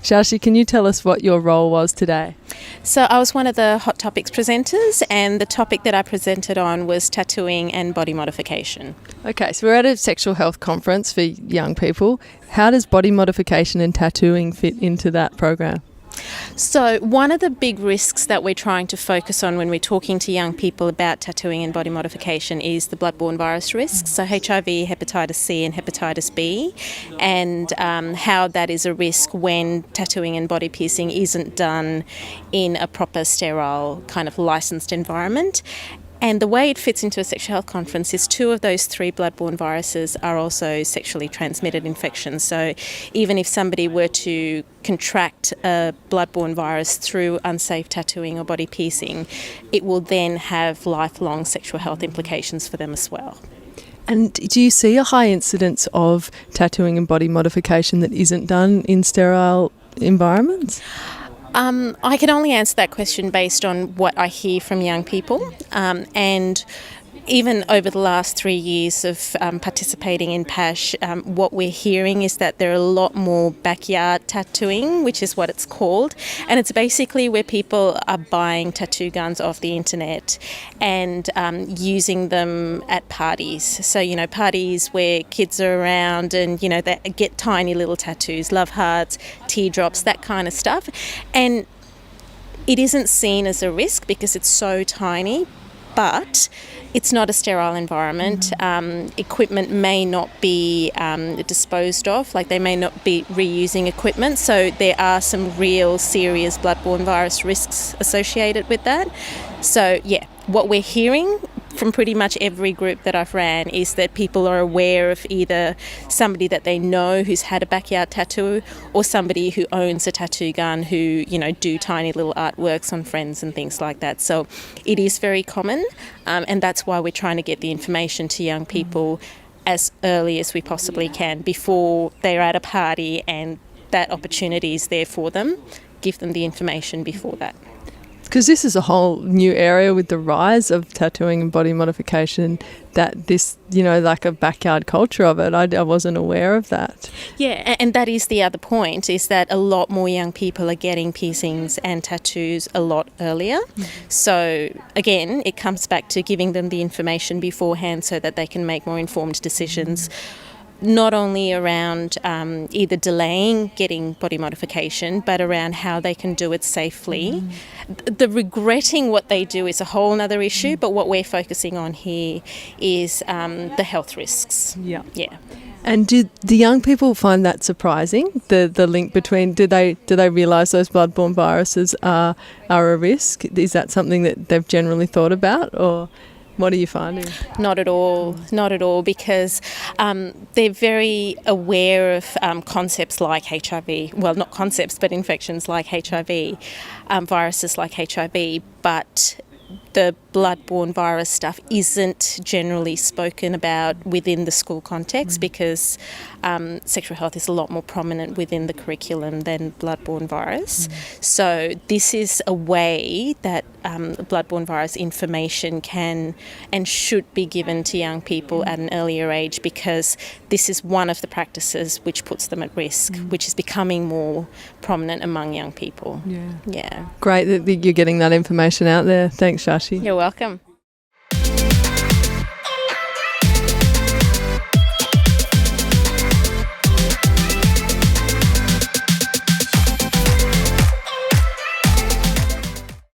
Shasi, can you tell us what your role was today? So I was one of the Hot Topics presenters, and the topic that I presented on was tattooing and body modification. Okay, so we're at a sexual health conference for young people. How does body modification and tattooing fit into that program? So one of the big risks that we're trying to focus on when we're talking to young people about tattooing and body modification is the blood-borne virus risks, so HIV, hepatitis C and hepatitis B, and how that is a risk when tattooing and body piercing isn't done in a proper sterile kind of licensed environment. And the way it fits into a sexual health conference is 2 of those 3 blood-borne viruses are also sexually transmitted infections. So even if somebody were to contract a blood-borne virus through unsafe tattooing or body piercing, it will then have lifelong sexual health implications for them as well. And do you see a high incidence of tattooing and body modification that isn't done in sterile environments? I can only answer that question based on what I hear from young people, and even over the last 3 years of participating in PASH, what we're hearing is that there are a lot more backyard tattooing, which is what it's called, and it's basically where people are buying tattoo guns off the internet and using them at parties. So, parties where kids are around and, they get tiny little tattoos, love hearts, teardrops, that kind of stuff. And it isn't seen as a risk because it's so tiny, but it's not a sterile environment. Equipment may not be disposed of, like they may not be reusing equipment, so there are some real serious blood-borne virus risks associated with that. So what we're hearing from pretty much every group that I've ran is that people are aware of either somebody that they know who's had a backyard tattoo or somebody who owns a tattoo gun who, do tiny little artworks on friends and things like that. So it is very common, and that's why we're trying to get the information to young people as early as we possibly can before they're at a party and that opportunity is there for them. Give them the information before that. Because this is a whole new area with the rise of tattooing and body modification, that this, like a backyard culture of it. I wasn't aware of that. Yeah, and that is the other point, is that a lot more young people are getting piercings and tattoos a lot earlier. So, again, it comes back to giving them the information beforehand so that they can make more informed decisions. Not only around either delaying getting body modification, but around how they can do it safely. The regretting what they do is a whole other issue, but what we're focusing on here is the health risks. Yeah. And did the young people find that surprising? The link between do they realise those blood-borne viruses are a risk? Is that something that they've generally thought about, or what are you finding? Not at all, because they're very aware of concepts like HIV. Well, not concepts, but infections like HIV, viruses like HIV, but the blood-borne virus stuff isn't generally spoken about within the school context because sexual health is a lot more prominent within the curriculum than blood-borne virus. So this is a way that blood-borne virus information can and should be given to young people at an earlier age, because this is one of the practices which puts them at risk, which is becoming more prominent among young people. Yeah. Great that you're getting that information out there. Thanks, Shashi. You're welcome.